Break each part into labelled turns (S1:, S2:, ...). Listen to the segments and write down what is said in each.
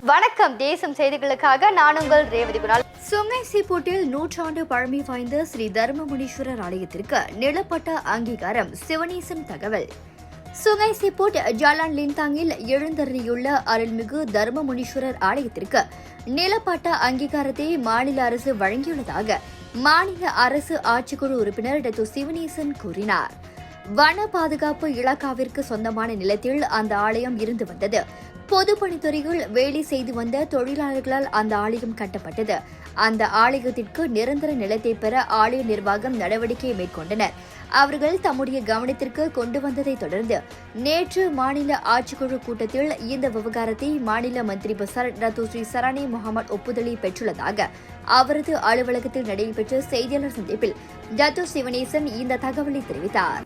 S1: வணக்கம் தேசம் செய்திகளுக்காக நான் உங்கள் ரேவதி குணால். சுங்கை சீப்பூட்டில் நூற்றாண்டு பழமை வாய்ந்த ஸ்ரீ தர்மமுனீஸ்வரர் ஆலயத்திற்கு நிலப்பட்ட அங்கீகாரம். சிவனேசன் தகவல். சுங்கை சீப்பூட் ஜலான் லிந்தாங்கில் எழுந்தருளியுள்ள அருள்மிகு தர்மமுனீஸ்வரர் ஆலயத்திற்கு நிலப்பட்ட அங்கீகாரத்தை மாநில அரசு வழங்கியுள்ளதாக மாநில அரசு ஆட்சிக்குழு உறுப்பினர் டாக்டர் சிவனேசன் கூறினார். வன பாதுகாப்பு இலாக்காவிற்கு சொந்தமான நிலத்தில் அந்த ஆலயம் இருந்து வந்தது. பொதுப்பணித்துறையில் வேலை செய்து வந்த தொழிலாளர்களால் அந்த ஆலயம் கட்டப்பட்டது. அந்த ஆலயத்திற்கு நிரந்தர நிலத்தை பெற ஆலய நிர்வாகம் நடவடிக்கை மேற்கொண்டனர். அவர்கள் தம்முடைய கவனத்திற்கு கொண்டு வந்ததை தொடர்ந்து நேற்று மாநில ஆட்சிக்குழு கூட்டத்தில் இந்த விவகாரத்தை மாநில மந்திரி பசார் டாக்டர் ஸ்ரீ சரணி முகமது ஒப்புதலை பெற்றுள்ளதாக அவரது அலுவலகத்தில் நடைபெற்ற செய்தியாளர் சந்திப்பில் டாக்டர் சிவனேசன் இந்த தகவலை தெரிவித்தார்.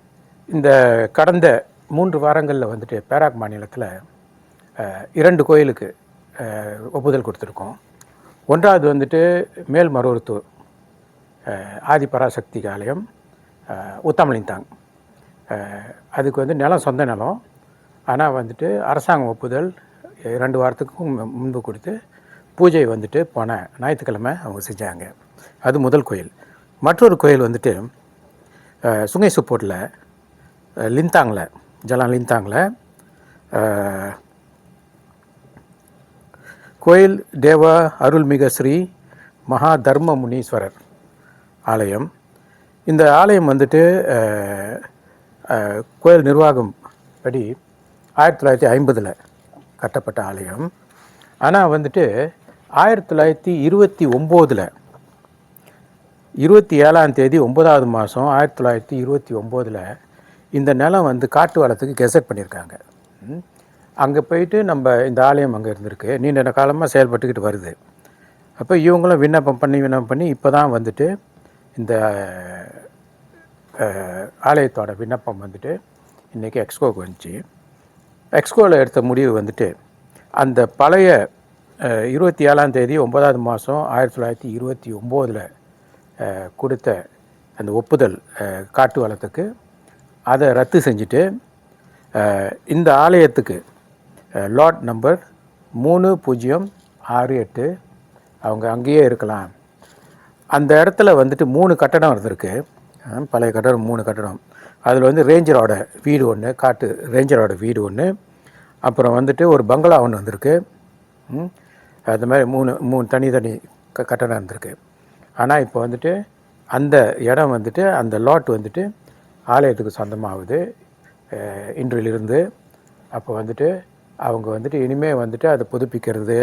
S2: இந்த கடந்த 3 வாரங்களில் பேராக் மாநிலத்தில் 2 கோயிலுக்கு ஒப்புதல் கொடுத்துருக்கோம். ஒன்றாவது மேல்மருவத்தூர் ஆதிபராசக்தி ஆலயம் உத்தமலிந்தாங். அதுக்கு நிலம் சொந்த நிலம். ஆனால் அரசாங்கம் ஒப்புதல் 2 வாரத்துக்கும் முன்பு கொடுத்து பூஜை போன ஞாயிற்றுக்கிழமை அவங்க செஞ்சாங்க. அது முதல் கோயில். மற்றொரு கோயில் சுங்கை சீப்பூட்டில் லிந்தாங்கில் ஜலான் லிந்தாங்கில் கோயில் தேவ அருள்மிகு ஸ்ரீ மகா தர்ம முனீஸ்வரர் ஆலயம். இந்த ஆலயம் கோயில் நிர்வாகம் படி 1950 கட்டப்பட்ட ஆலயம். ஆனால் 1929 27ஆம் தேதி 9வது மாதம் 1929 இந்த நிலம் காட்டு வளத்துக்கு கெசட் பண்ணியிருக்காங்க. அங்கே போயிட்டு நம்ம இந்த ஆலயம் அங்கே இருந்திருக்கு. நீண்ட காலமாக செயல்பட்டுக்கிட்டு வருது. அப்போ இவங்களும் விண்ணப்பம் பண்ணி இப்போ தான் இந்த ஆலயத்தோட விண்ணப்பம் இன்றைக்கி எக்ஸ்கோவுக்கு வந்துச்சு. எக்ஸ்கோவில் எடுத்த முடிவு அந்த பழைய 27ஆம் தேதி 9வது மாதம் 1929 கொடுத்த அந்த ஒப்புதல் காட்டு வளத்துக்கு அதை ரத்து செஞ்சுட்டு இந்த ஆலயத்துக்கு லாட் நம்பர் 3068 அவங்க அங்கேயே இருக்கலாம். அந்த இடத்துல 3 கட்டடம் இருந்திருக்கு. பழைய கட்டடம் 3 கட்டடம். அதில் ரேஞ்சரோட வீடு ஒன்று, காட்டு ரேஞ்சரோட வீடு ஒன்று, அப்புறம் ஒரு பங்களா ஒன்று வந்திருக்கு. அது மாதிரி 3 தனி கட்டடம் இருந்திருக்கு. ஆனால் இப்போ அந்த இடம் அந்த லாட் ஆலயத்துக்கு சொந்தமாகுது இன்றிலிருந்து. அப்போ அவங்க இனிமேல் அதை புதுப்பிக்கிறது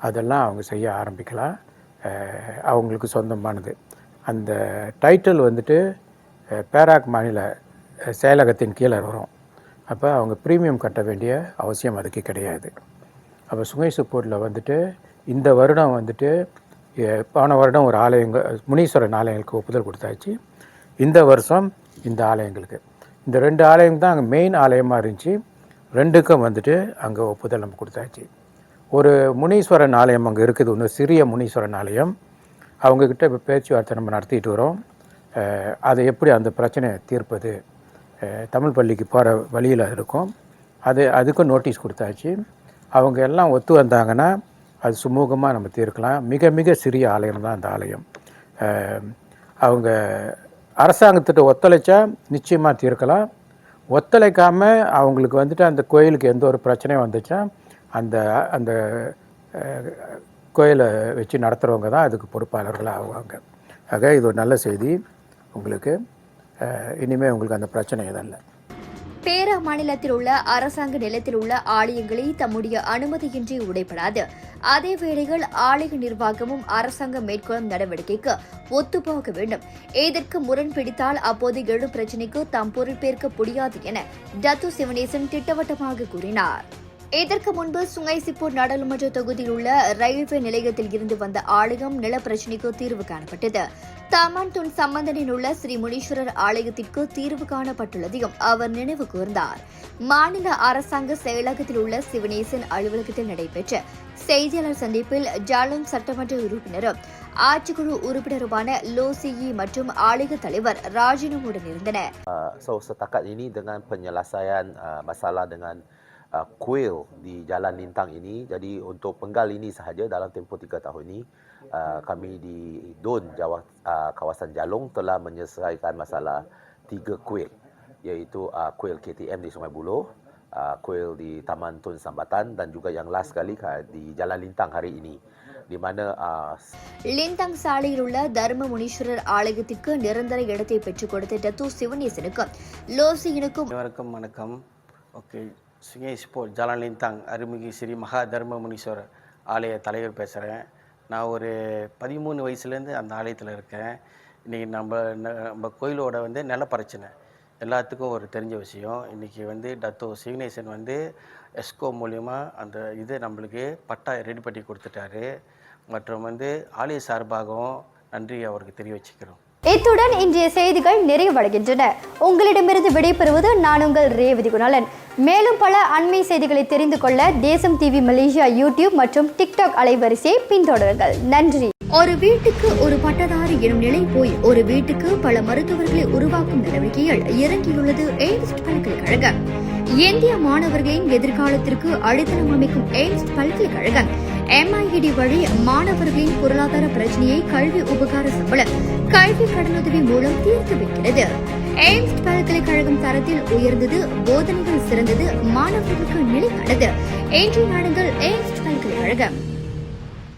S2: அதெல்லாம் அவங்க செய்ய ஆரம்பிக்கலாம். அவங்களுக்கு சொந்தமானது. அந்த டைட்டில் பேராக் மாநில செயலகத்தின் கீழே வரும். அப்போ அவங்க ப்ரீமியம் கட்ட வேண்டிய அவசியம் அதுக்கு கிடையாது. அப்போ சுங்கை சீப்பூட்டில் இந்த வருடம் போன வருடம் ஒரு முனீஸ்வரன் ஆலயங்களுக்கு ஒப்புதல் கொடுத்தாச்சு. இந்த வருஷம் இந்த ஆலயங்களுக்கு இந்த 2 ஆலயம் தான் அங்கே மெயின் ஆலயமாக இருந்துச்சு. 2க்கும் அங்கே ஒப்புதல் நம்ம கொடுத்தாச்சு. ஒரு முனீஸ்வரன் ஆலயம் அங்கே இருக்குது, ஒன்று சிறிய முனீஸ்வரன் ஆலயம். அவங்கக்கிட்ட இப்போ பேச்சுவார்த்தை நம்ம நடத்திட்டு வரோம். அதை எப்படி அந்த பிரச்சனையை தீர்ப்பது, தமிழ் பள்ளிக்கு போகிற வழியில் இருக்கும். அதுக்கும் நோட்டீஸ் கொடுத்தாச்சு. அவங்க எல்லாம் ஒத்து வந்தாங்கன்னா அது சுமூகமாக நம்ம தீர்க்கலாம். மிக மிக சிறிய ஆலயம் தான் அந்த ஆலயம். அவங்க அரசாங்கத்திட்ட ஒத்துழைச்சா நிச்சயமாக தீர்க்கலாம். ஒத்துழைக்காமல் அவங்களுக்கு அந்த கோயிலுக்கு எந்த ஒரு பிரச்சனையும் வந்துச்சா அந்த அந்த கோயிலை வச்சு நடத்துகிறவங்க தான் அதுக்கு பொறுப்பாளர்களாக ஆகுவாங்க. ஆக இது ஒரு நல்ல செய்தி உங்களுக்கு. இனிமேல் உங்களுக்கு அந்த பிரச்சனை எதுவும் இல்லை.
S1: பேரா மாநிலத்தில் உள்ள அரசாங்க நிலத்தில் உள்ள ஆலயங்களை தம்முடைய அனுமதியின்றி உடைப்படாது. அதே வேளையில் ஆலய நிர்வாகமும் அரசாங்கம் மேற்கொள்ளும் நடவடிக்கைக்கு ஒத்துப்போக வேண்டும். இதற்கு முரண் பிடித்தால் அப்போது எழும் பிரச்சினைக்கு தாம் பொறுப்பேற்க முடியாது என டாக்டர் சிவனேசன் திட்டவட்டமாக கூறினார். இதற்கு முன்பு சுங்கை சீப்பூட் நாடாளுமன்ற தொகுதியில் உள்ள ரயில்வே நிலையத்தில் இருந்து வந்த ஆலயம் நில பிரச்சினைக்கு தீர்வு காணப்பட்டது. தாமான் சம்பந்தனில் உள்ள ஸ்ரீ முனீஸ்வரர் ஆலயத்திற்கு தீர்வு காணப்பட்டுள்ளதையும் அவர் நினைவு கூர்ந்தார். மாநில அரசாங்க செயலகத்தில் உள்ள சிவனேசன் அலுவலகத்தில் நடைபெற்ற செய்தியாளர் சந்திப்பில் ஜாலம் சட்டமன்ற உறுப்பினரும் ஆட்சிக்குழு உறுப்பினருமான லோசியி மற்றும் ஆலய தலைவர் ராஜினுடன் இருந்தனர்.
S3: Setakat ini dengan penyelesaian masalah dengan kuil di Jalan Lintang ini. Jadi untuk penggal ini sahaja dalam tempoh 3 tahun ini kami di DUN kawasan Jalong telah menyelesaikan masalah 3 kuil, iaitu kuil KTM di Sungai Buloh, kuil di Taman Tun Sambatan dan juga yang last sekali di Jalan Lintang hari ini, di mana
S1: லிந்தாங் சாலையில் உள்ள தர்ம முனீஸ்வரர் ஆலயத்திற்கு நிரந்தர இடத்தை பெற்றுக் கொடுத்த Datuk சிவனேசனுக்கும் லோசியனுக்கும்
S4: அனைவருக்கும் வணக்கம். ஓகே, சுங்கை ஸ்போர்ட் ஜாலன் லிந்தாங் அருள்மிகு ஸ்ரீ மகா தர்ம முனீஸ்வரர் ஆலய தலைவர் பேசுகிறேன். நான் ஒரு 13 வயசுலேருந்து அந்த ஆலயத்தில் இருக்கேன். இன்றைக்கி நம்ம கோயிலோட நில பிரச்சனை எல்லாத்துக்கும் ஒரு தெரிஞ்ச விஷயம். இன்றைக்கி டத்தோ சிவனேசன் எஸ்கோ மூலிமா அந்த இது நம்மளுக்கு பட்டா ரெடி பண்ணி கொடுத்துட்டாரு. மற்றும் ஆலய சார்பாகவும் நன்றி அவருக்கு தெரிவிச்சுக்கிறோம்.
S1: இத்துடன் இன்றைய செய்திகள் நிறைவடைகின்றன. உங்களிடமிருந்து விடைபெறுவது நான் உங்கள் ரேவதி குணாலன். மேலும் பல அண்மை செய்திகளை தெரிந்து கொள்ள தேசம் டிவி மலேசியா யூடியூப் மற்றும் டிக்டாக் அலைவரிசையை பின்தொடருங்கள். நன்றி. ஒரு வீட்டுக்கு ஒரு பட்டதாரி எனும் நிலை போய் ஒரு வீட்டுக்கு பல மருத்துவர்களை உருவாக்கும் நடவடிக்கையில் இறங்கியுள்ளது எய்ம்ஸ் பல்கலைக்கழகம். இந்திய மாணவர்களின் எதிர்காலத்திற்கு அடித்தளம் அமைக்கும் எய்ம்ஸ் பல்கலைக்கழகம் MIED வழி மாணவர்களின் பொருளாதார பிரச்சனையை கல்வி உபகார சம்பளம் கல்வி கடனுதவி மூலம் தீர்த்து வைக்கிறது. எய்ம்ஸ் பல்கலைக்கழகம் தரத்தில் உயர்ந்தது, போதனைகள் சிறந்தது, மாணவர்களுக்கு நிலையானது. இன்றைய நாடுகள் எய்ம்ஸ் பல்கலைக்கழகம்.